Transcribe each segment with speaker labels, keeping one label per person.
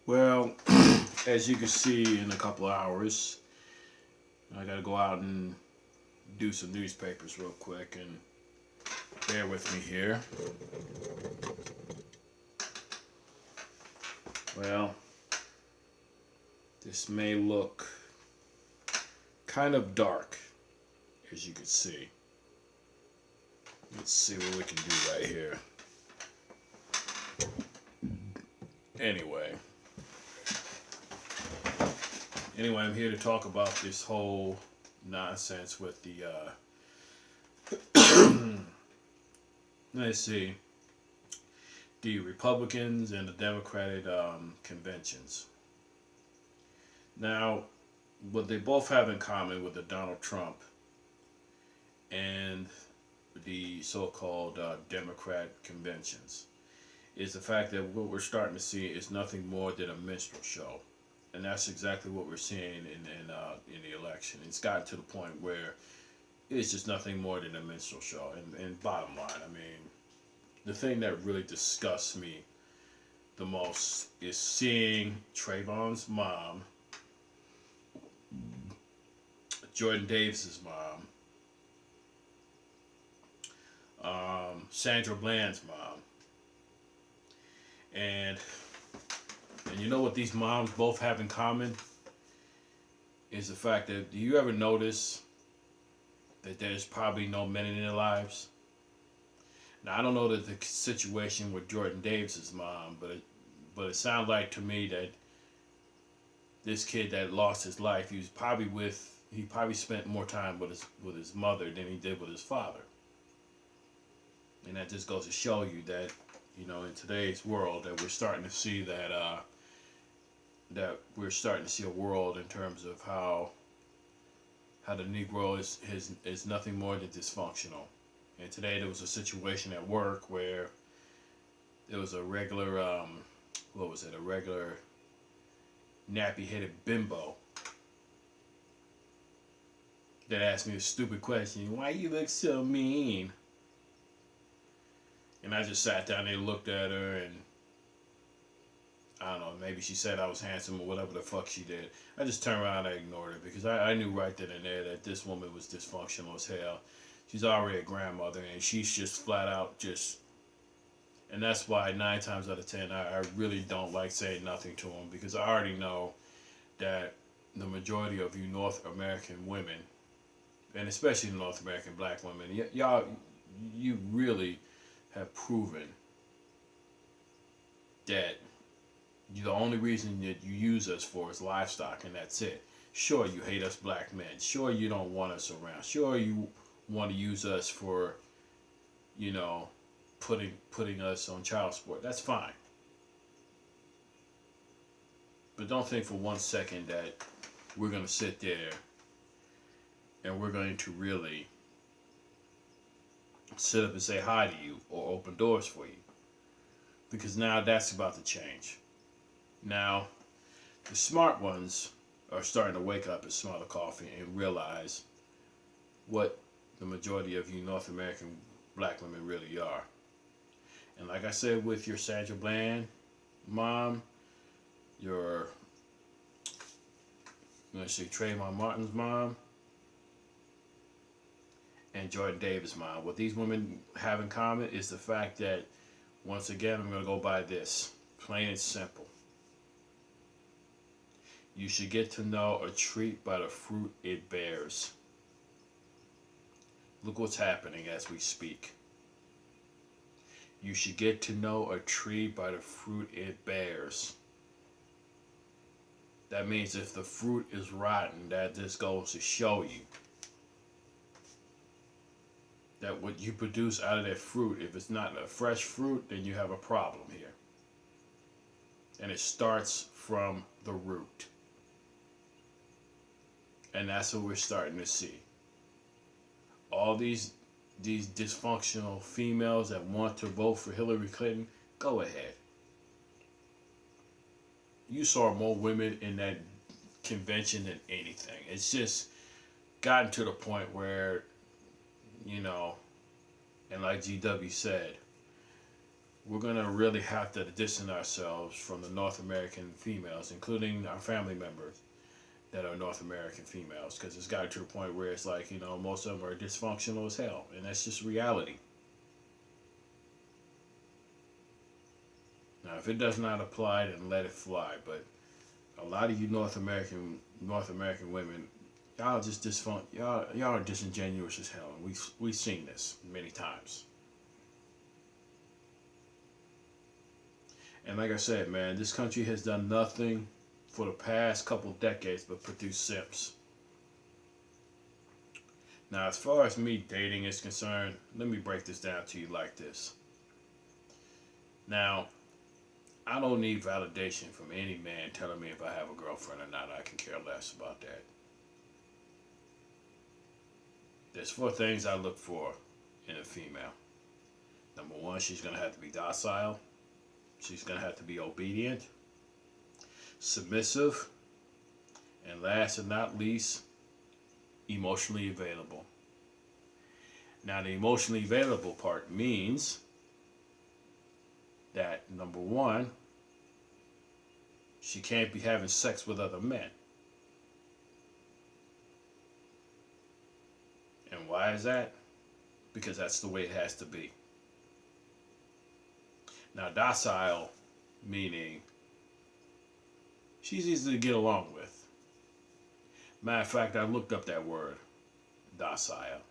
Speaker 1: Well, as you can see, in a couple of hours, I gotta go out and do some newspapers real quick, and bear with me here. Well, this may look kind of dark, as you can see. Let's see what we can do right here. Anyway, I'm here to talk about this whole nonsense with the let's see, the Republicans and the Democratic conventions. Now, what they both have in common with the Donald Trump and the so-called Democrat conventions is the fact that what we're starting to see is nothing more than a minstrel show, and that's exactly what we're seeing in the election. It's gotten to the point where it's just nothing more than a minstrel show. And bottom line, I mean, the thing that really disgusts me the most is seeing Trayvon's mom, Jordan Davis's mom, Sandra Bland's mom, and you know what these moms both have in common is the fact that, do you ever notice that there's probably no men in their lives? Now, I don't know that the situation with Jordan Davis's mom, but it sounds like to me that this kid that lost his life, he probably spent more time with his mother than he did with his father. And that just goes to show you that, in today's world, that we're starting to see that we're starting to see a world in terms of how the Negro is nothing more than dysfunctional. And today there was a situation at work where there was a regular, a regular nappy-headed bimbo that asked me a stupid question. Why you look so mean? And I just sat down there and looked at her, and I don't know, maybe she said I was handsome or whatever the fuck she did. I just turned around and ignored her because I knew right then and there that this woman was dysfunctional as hell. She's already a grandmother, and she's just flat out just... And that's why 9 times out of 10, I really don't like saying nothing to them, because I already know that the majority of you North American women, and especially North American black women, y'all, you really have proven that the only reason that you use us for is livestock, and that's it. Sure, you hate us black men. Sure, you don't want us around. Sure, you want to use us for, putting us on child support. That's fine. But don't think for 1 second that we're going to sit there and we're going to really sit up and say hi to you or open doors for you. Because now that's about to change. Now, the smart ones are starting to wake up and smell the coffee and realize what the majority of you North American black women really are. And like I said, with your Sandra Bland mom, your, Trayvon Martin's mom, and Jordan Davis' mom, what these women have in common is the fact that, once again, I'm going to go by this, plain and simple. You should get to know a tree by the fruit it bears. Look what's happening as we speak. You should get to know a tree by the fruit it bears. That means if the fruit is rotten, that just goes to show you that what you produce out of that fruit, if it's not a fresh fruit, then you have a problem here. And it starts from the root. And that's what we're starting to see. All these dysfunctional females that want to vote for Hillary Clinton, go ahead. You saw more women in that convention than anything. It's just gotten to the point where, and like GW said, we're gonna really have to distance ourselves from the North American females, including our family members that are North American females, because it's got to a point where it's like, most of them are dysfunctional as hell, and that's just reality. Now, if it does not apply, then let it fly. But a lot of you North American women, y'all just y'all are disingenuous as hell, and we've seen this many times. And like I said, man, this country has done nothing for the past couple decades but produce simps. Now, as far as me dating is concerned, let me break this down to you like this. Now, I don't need validation from any man telling me if I have a girlfriend or not. I can care less about that. There's four things I look for in a female. Number one, she's going to have to be docile. She's going to have to be obedient, submissive, and last but not least, emotionally available. Now, the emotionally available part means that, number one, she can't be having sex with other men. And why is that? Because that's the way it has to be. Now, docile, meaning she's easy to get along with. Matter of fact, I looked up that word, docile.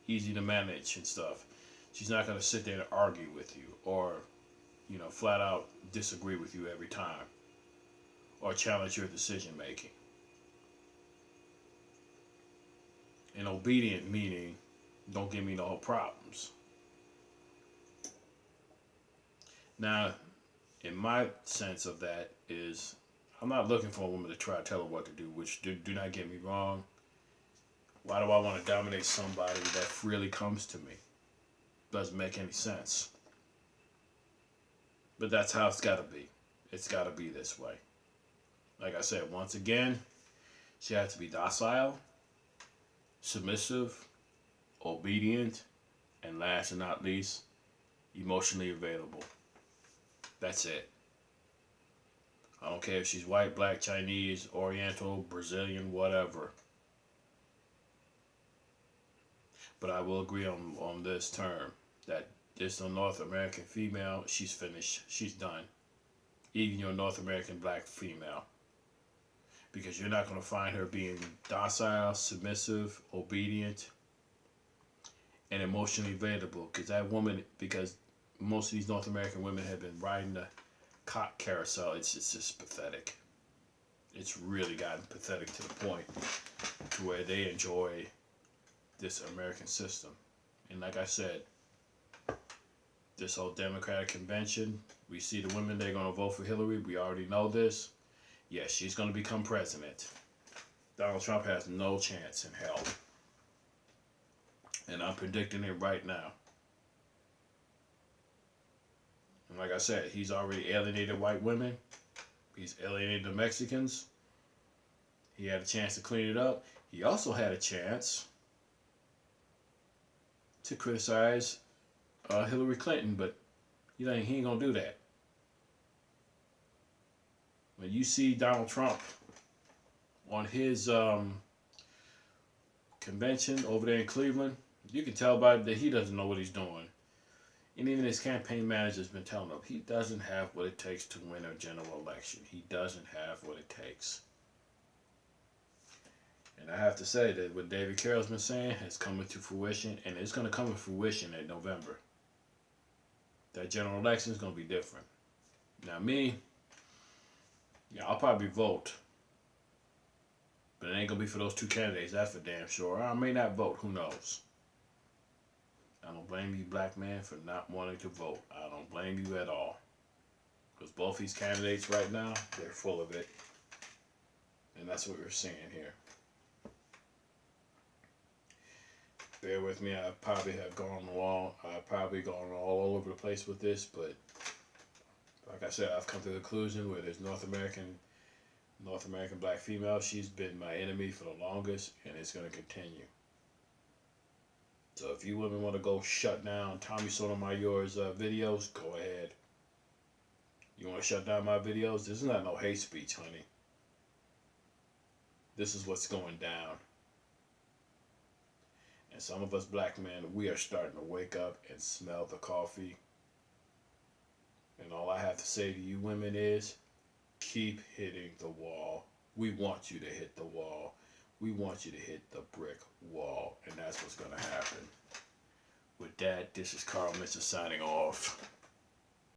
Speaker 1: Easy to manage and stuff. She's not going to sit there and argue with you or, flat out disagree with you every time or challenge your decision making. And obedient, meaning don't give me no problems. Now, in my sense of that is, I'm not looking for a woman to try to tell her what to do, which do not get me wrong. Why do I want to dominate somebody that freely comes to me? Doesn't make any sense. But that's how it's got to be. It's got to be this way. Like I said, once again, she has to be docile, submissive, obedient, and last but not least, emotionally available. That's it. I don't care if she's white, black, Chinese, Oriental, Brazilian, whatever. But I will agree on this term that this North American female, she's finished. She's done. Even your North American black female. Because you're not going to find her being docile, submissive, obedient, and emotionally available. Because most of these North American women have been riding the cock carousel. It's just pathetic. It's really gotten pathetic to the point to where they enjoy this American system. And like I said, this whole Democratic convention, we see the women, they're going to vote for Hillary. We already know this. Yes, she's going to become president. Donald Trump has no chance in hell. And I'm predicting it right now. And like I said, he's already alienated white women. He's alienated the Mexicans. He had a chance to clean it up. He also had a chance to criticize Hillary Clinton, but he ain't gonna do that. When you see Donald Trump on his convention over there in Cleveland, you can tell by that he doesn't know what he's doing. And even his campaign manager's been telling him he doesn't have what it takes to win a general election. He doesn't have what it takes. And I have to say that what David Carroll's been saying has come into fruition, and it's going to come to fruition in November. That general election is going to be different. Now me, I'll probably vote. But it ain't going to be for those two candidates, that's for damn sure. I may not vote, who knows. I don't blame you, black man, for not wanting to vote. I don't blame you at all. Because both these candidates right now, they're full of it. And that's what we're seeing here. Bear with me, I've probably gone all over the place with this, but like I said, I've come to the conclusion where there's North American black female. She's been my enemy for the longest, and it's going to continue. So if you women want to go shut down Tommy Sotomayor's videos, go ahead. You want to shut down my videos? This is not no hate speech, honey. This is what's going down. And some of us black men, we are starting to wake up and smell the coffee. And all I have to say to you women is, keep hitting the wall. We want you to hit the wall. We want you to hit the brick wall. And that's what's going to happen. With that, this is Carl Mitchell signing off.